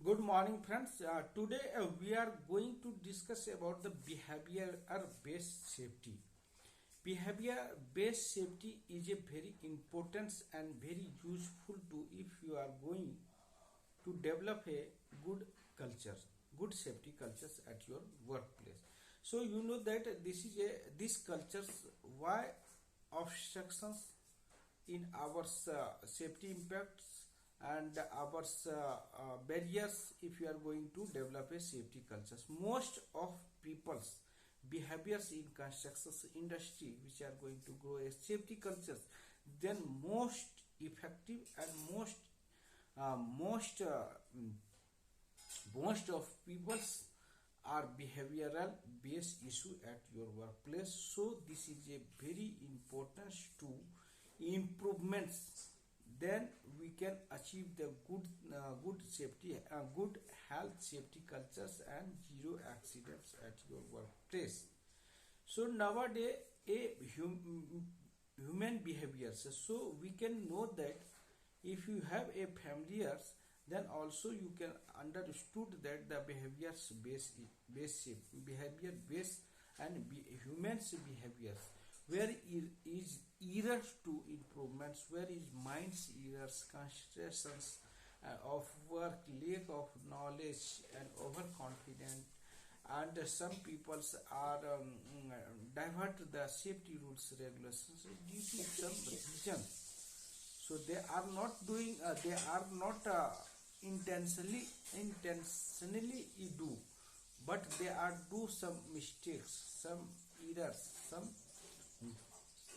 Good morning, friends. Today we are going to discuss about the behavior-based safety. Behavior-based safety is a very important and very useful tool if you are going to develop a good culture, good safety cultures at your workplace. So you know that this cultures why obstructions in our safety impacts and our barriers if you are going to develop a safety cultures. Most of people's behaviors in construction industry which are going to grow a safety cultures, then most effective and uh, most uh, mm, most of people's are behavioral based issue at your workplace. So this is a very important to improvements, then we can achieve the good safety, good health safety cultures and zero accidents at your workplace. So nowadays human behaviors, so we can know that if you have a familiars, then also you can understood that the behavior based and humans behaviors, where is errors to improvements, where is minds errors, concentrations of work, lack of knowledge and overconfident, and some peoples are divert the safety rules regulations due to some reason. So they are not doing, they are not intentionally do, but they are do some mistakes, some errors,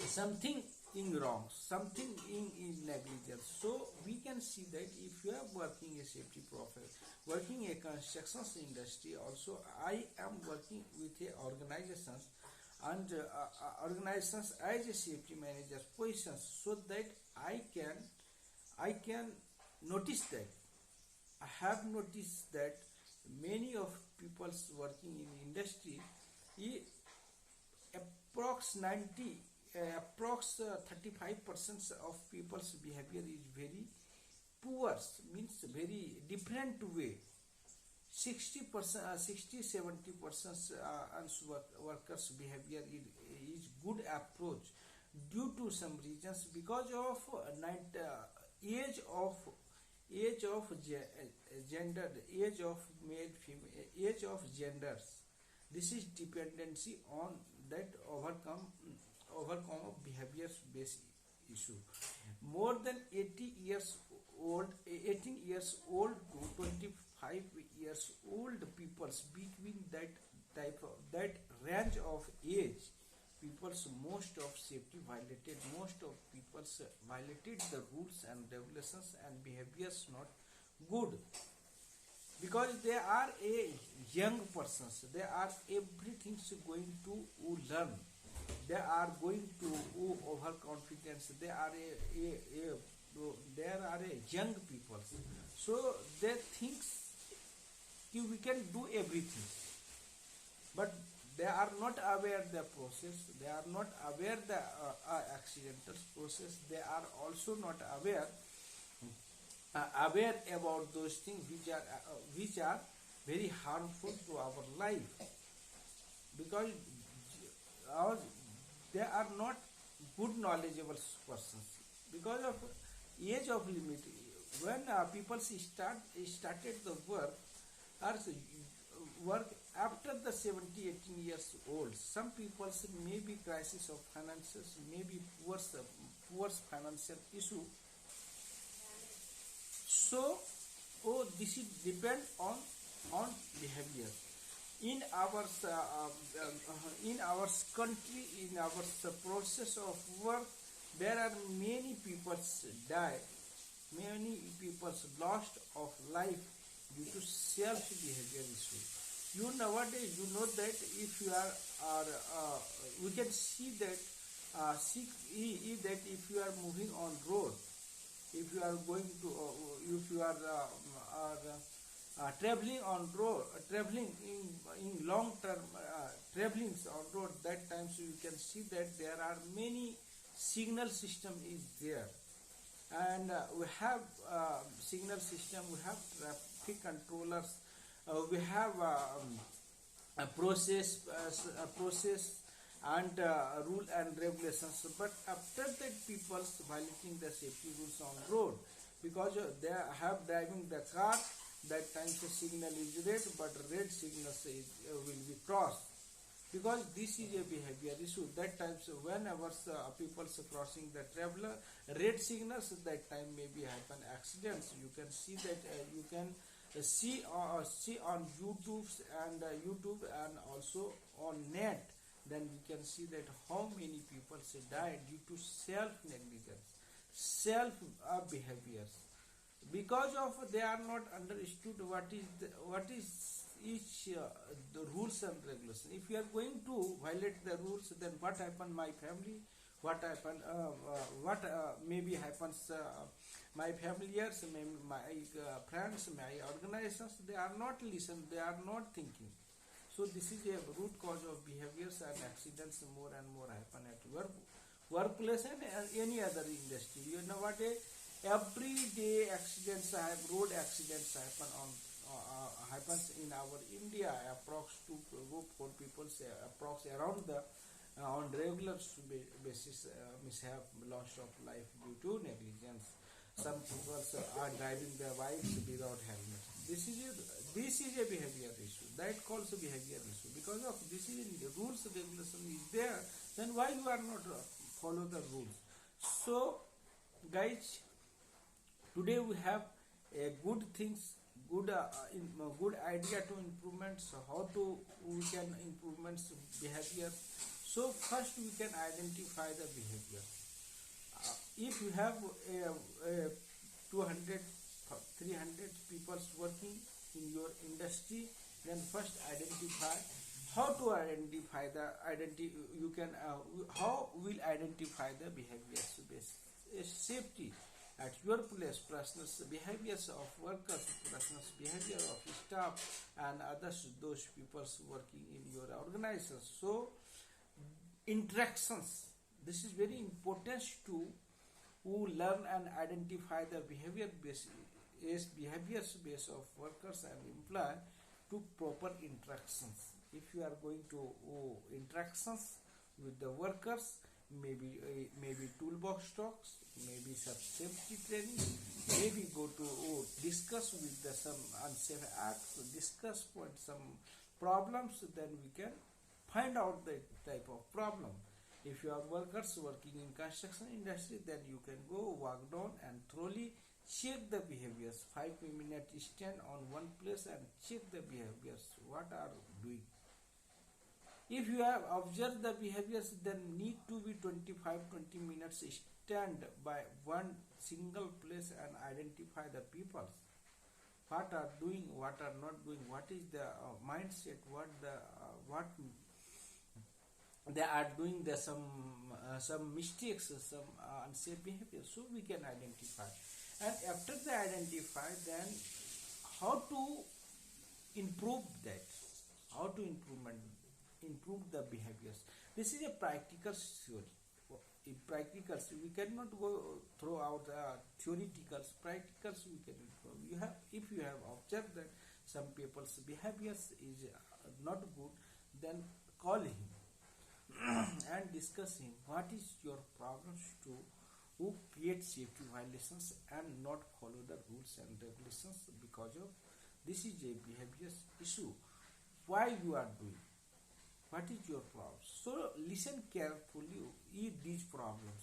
something in wrong, something in negligence. So we can see that if you are working a safety profile, working a construction industry, also I am working with a organizations and organizations as a safety manager positions, so that I can notice that I have noticed that many of people's working in industry, approx 90 approx 35% of people's behavior is very poor, means very different way. 60% 60-70% workers behavior is good approach due to some reasons, because of age of gender, age of male female, age of genders. This is dependency on that overcome of behavior based issue. More than 80 years old, 18 years old to 25 years old peoples, between that type of that range of age, people's most of safety violated, most of people's violated the rules and regulations and behaviors not good, because they are a young persons, they are everything going to learn, they are going to overconfidence, they are there are a young people, so they think we can do everything, but they are not aware the process, they are not aware the accidental process, they are also not aware about those things which are very harmful to our life, because our, they are not good knowledgeable persons, because of age of limit. When people started the work or work after the 70-18 years old, some people may be crisis of finances, maybe poor financial issue. So this is depend on behavior. In our in our country, in our process of work, there are many people die, many people lost of life due to self behavior issue. You nowadays, you know that if you are we can see that that if you are moving on road, if you are going to if you are traveling on road, traveling in long term travelings on road, that time, so you can see that there are many signal system is there, and we have signal system, we have traffic controllers, we have a process and rule and regulations. But after that, people violating the safety rules on road because they have driving the car. That time the signal is red, but red signal will be crossed because this is a behavior issue. That times whenever people crossing the traveler red signals, that time maybe happen accidents. You can see that you can see on YouTube and also on net. Then we can see that how many people died due to self negligence, self behaviors, because of they are not understood what is each the rules and regulations. If you are going to violate the rules, then what happen my family, what happen what maybe happens my familiars, my friends, my organizations, they are not listen, they are not thinking. So this is a root cause of behaviors and accidents more and more happen at workplace and any other industry. You know what? Everyday accidents have road accidents happen on happens in our India. Approx 2 4 people say approx around the on regular basis mishap, loss of life due to negligence. Some people are driving their bikes without helmet. This is a behavior issue. That calls a behavior issue because of this is the rules regulation is there. Then why you are not follow the rules? So, guys, today we have a good things, good idea to improvements. How to we can improvements behavior. So first we can identify the behavior. If you have a 200 300 people working in your industry, then first identify how to identify the you can how will identify the behaviors based safety at your place, personal behaviors of workers, personal behavior of staff and others, those people working in your organization. So interactions, this is very important to who learn and identify the behaviors base of workers and employee to proper interactions. If you are going to interactions with the workers, maybe toolbox talks, maybe some safety training, maybe go to discuss with some unsafe acts, discuss point some problems, then we can find out the type of problem. If you are workers working in construction industry, then you can go walk down and thoroughly check the behaviors. 5 minutes stand on one place and check the behaviors. What are doing? If you have observed the behaviors, then need to be 25-20 minutes stand by one single place and identify the people. What are doing, what are not doing, what is the mindset, what they are doing the some mistakes, some unsafe behavior. So we can identify, and after they identify, then how to improve that, how to improve the behaviors. This is a practical theory. In practicals, we cannot go throughout theoreticals. Practicals we can improve. If you have observed that some people's behaviors is not good, then call him and discuss him. What is your problems to who create safety violations and not follow the rules and regulations because of this is a behavior issue. Why you are doing? What is your problem? So listen carefully. These problems.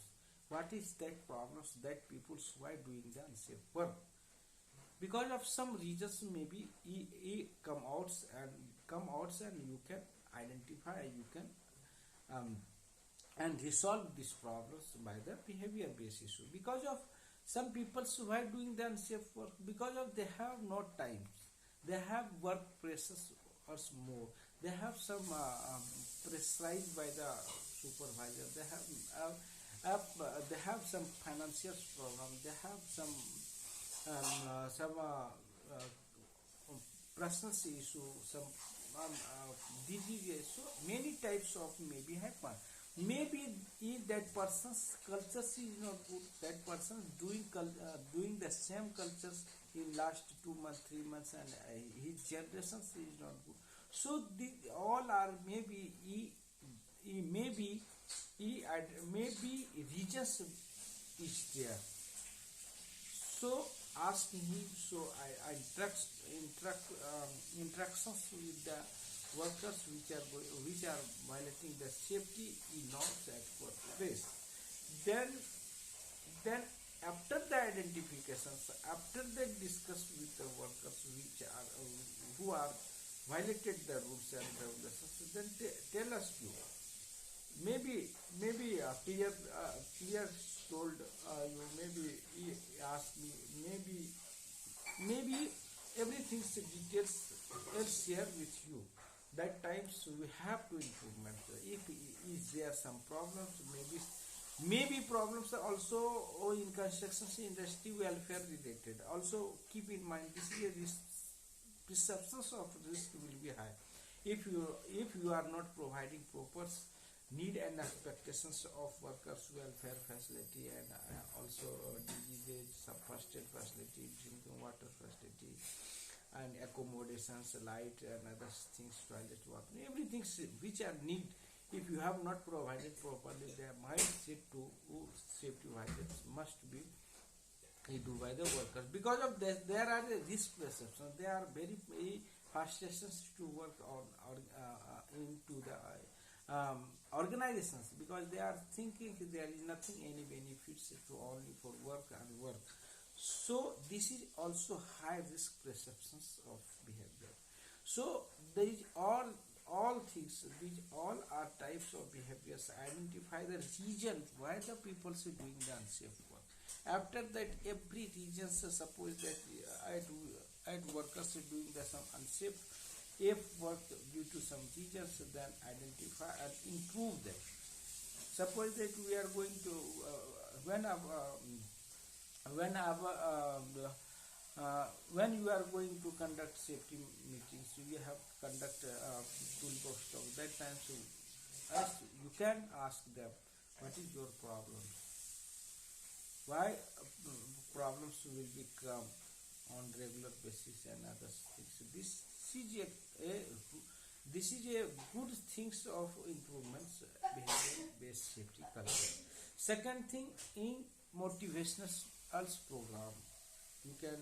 What is that problems that people why doing the unsafe work? Because of some reasons, maybe he come out and you can identify. You can and resolve these problems by the behavior based issue. Because of some people why doing the unsafe work, because of they have no time, they have work pressures or more, they have some pressurized by the supervisor, they have some financial problem, they have some personal issue, some disease. So many types of maybe happen. Maybe if that person's culture is not good, that person doing the same cultures in last 2 months, 3 months, and his generations is not good. So the, all are maybe maybe maybe regions is there. So ask him. So I interactions with the workers which are violating the safety norms at workplace. Then then after the identifications, after they discuss with the workers which are who are violated the rules and regulations, then tell us you. Maybe clear told you, maybe he asked me, maybe everything's details is shared with you. That times we have to improvement. If is there some problems, maybe problems are also in construction industry welfare related. Also keep in mind this is a risk, perceptions of risk will be high. If you are not providing proper need and expectations of workers welfare facility, and also disease some first aid facility, drinking water facility, and accommodations, light and other things, toilet water, everything which are need. If you have not provided properly, their mindset to safety violations must be do by the workers. Because of this, there are risk perceptions. They are very frustrations to work on or into the organizations, because they are thinking there is nothing any benefits to only for work and work. So this is also high risk perceptions of behavior. So there is all things, these all are types of behaviors. Identify the reason why the people are doing the unsafe work. After that, every region, suppose that I workers are doing the some unsafe if work due to some reasons, then identify and improve them. Suppose that we are going to when you are going to conduct safety meetings, you have to conduct toolbox talk. That time, so you can ask them, what is your problem? Why problems will become on regular basis and other things. So this is a good things of improvements behavior based safety culture. Second thing, in motivational program, you can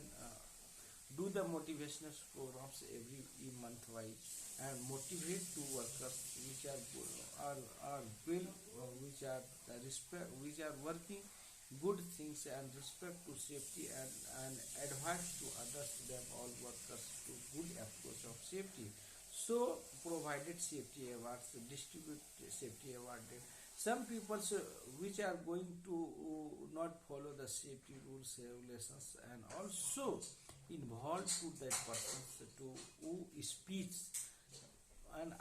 do the motivational programs every month wise and motivate to workers which are will which are respect, which are working good things and respect to safety, and advice to others, them all workers to good approach of safety. So provided safety awards, distribute safety award. Some people which are going to not follow the safety rules regulations, and also involved to that person to who speaks and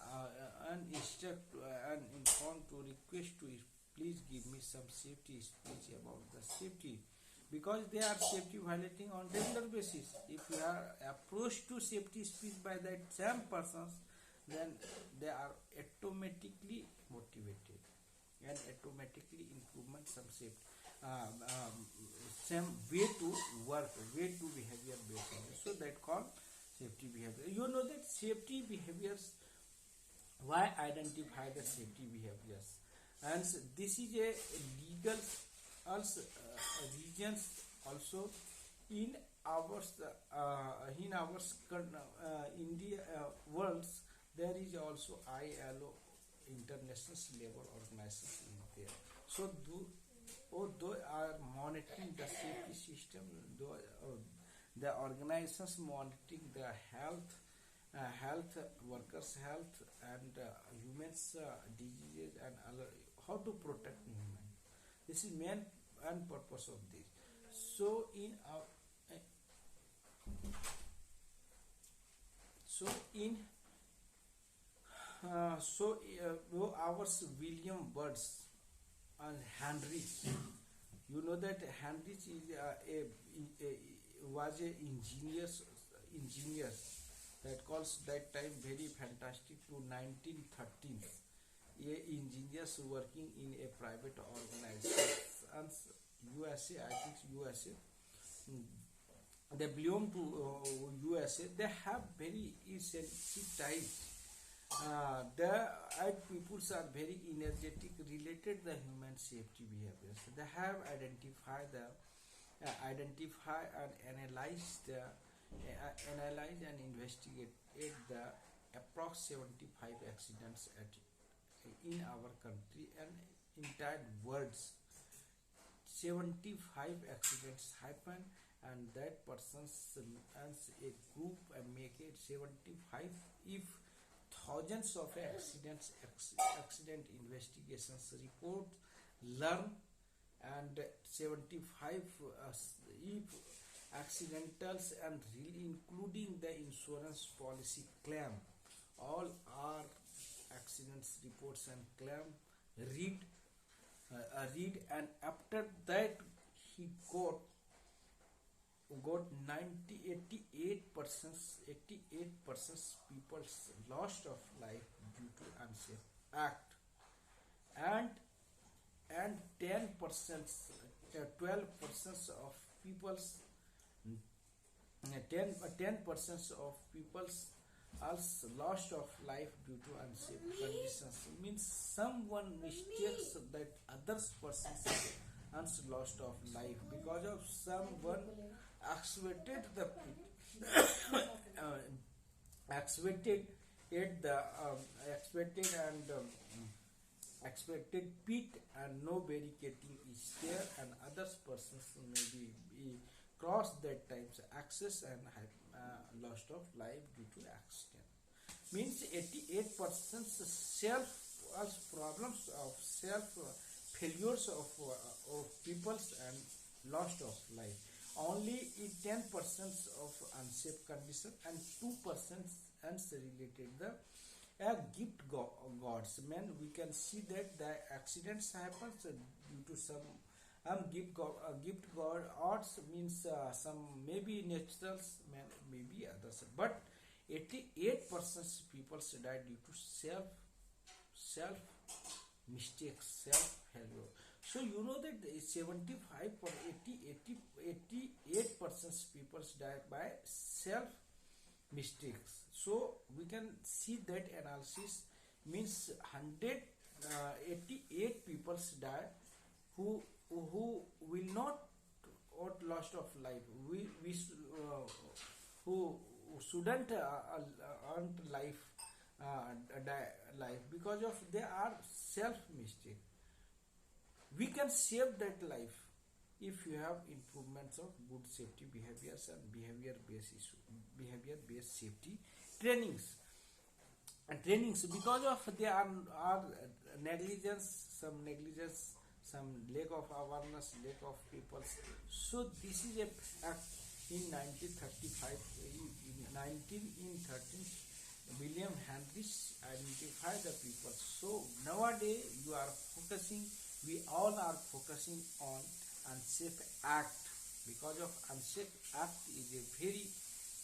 instruct and inform to request to please give me some safety speech about the safety, because they are safety violating on regular basis. If you are approached to safety speech by that same persons, then they are automatically motivated and automatically improvement some safety same way to work, way to behavior based. So that called safety behavior. You know that safety behaviors, why identify the safety behaviors, and this is a legal also regions also in our India worlds. There is also ILO, International Labour Organization in there. So though are monitoring the safety system, though the organizations monitoring the health, workers' health, and humans' diseases, and other, how to protect human. This is main and purpose of this. So in our ours William Birds and Heinrich. You know that Heinrich is was a engineer that calls that time very fantastic to 1913. Engineers working in a private organization, USA, I think USA, they belong to USA. They have very sensitized. The peoples are very energetic related the human safety behaviors. They have identify and analyze and investigate the approx 75 accidents in our country and entire worlds. 75 accidents happen, and that person's as a group and make it 75. If thousands of accident investigations report learn, and 75 if accidentals and really including the insurance policy claim, all are accidents reports and claim read and after that he got 88% people's lost of life due to unsafe act, and 10% 12% of people's 10% of people's also loss of life due to unsafe conditions. Means someone mistakes that others person's loss of life because of someone activated the activated at the activated and expected pit and no barricading is there, and others persons may be cross that times access and loss of life due to accident. Means 88% self problems of self failures of peoples and loss of life. Only 10% of unsafe condition and 2% related the gift gods. Man, we can see that the accidents happens due to some gift gods means some maybe naturals, maybe others, but 88% people die due to self mistakes, self failure. So you know that 75 or 88% people die by self mistakes. So we can see that analysis means 188 people die who will not or lost of life. We who shouldn't earn life die life because of they are self mistake. We can save that life if you have improvements of good safety behaviors and behavior based safety trainings because of there are negligence, some lack of awareness, lack of people. So this is a in 1935 in 13 William Henrys identify the people. So nowadays you are focusing, we all are focusing on unsafe act because of unsafe act is a very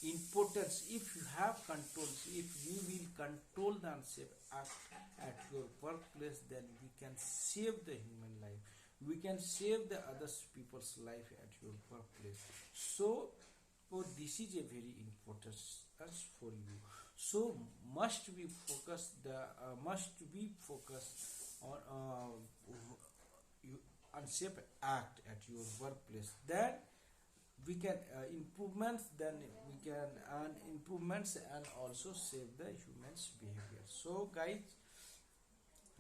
important. If you have controls, if you will control the unsafe act at your workplace, then we can save the human life, we can save the other people's life at your workplace. So this is a very important for you. So must be focused on unsafe act at your workplace. Then we can improvements. Then we can earn improvements and also save the humans behavior. So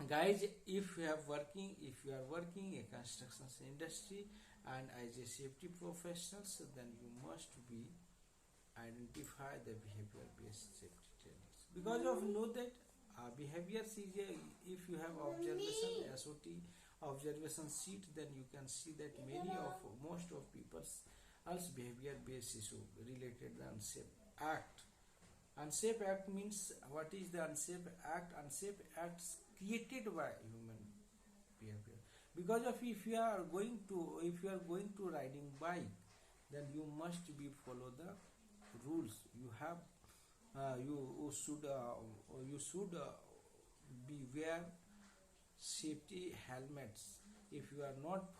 guys, if you are working a construction industry and as a safety professionals, then you must be identify the behavior based safety trainings because of know that behaviors is if you have observation SOT observation sheet, then you can see that many of most of people's else behavior based issue related the unsafe act. Unsafe act means what is the unsafe act? Unsafe acts created by human behavior because of if you are going to riding bike, then you must be follow the rules. You have you should be wear safety helmets. If you are not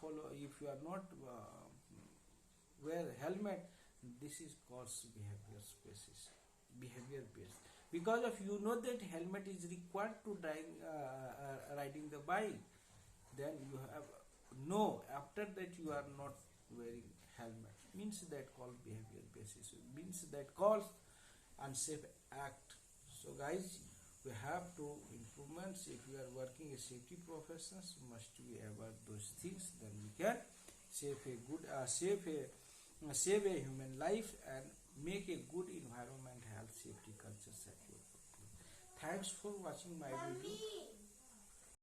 wear helmet, This is called behavior spaces, behavior based. Because of you know that helmet is required to riding the bike, then you have no. After that you are not wearing helmet. Means that called behavior basis. Means that calls unsafe act. So guys, we have to improvements. If you are working as safety professionals, must we aware those things, then we can save a good save a human life and make a good environment health safety culture at your workplace. Thanks for watching my video.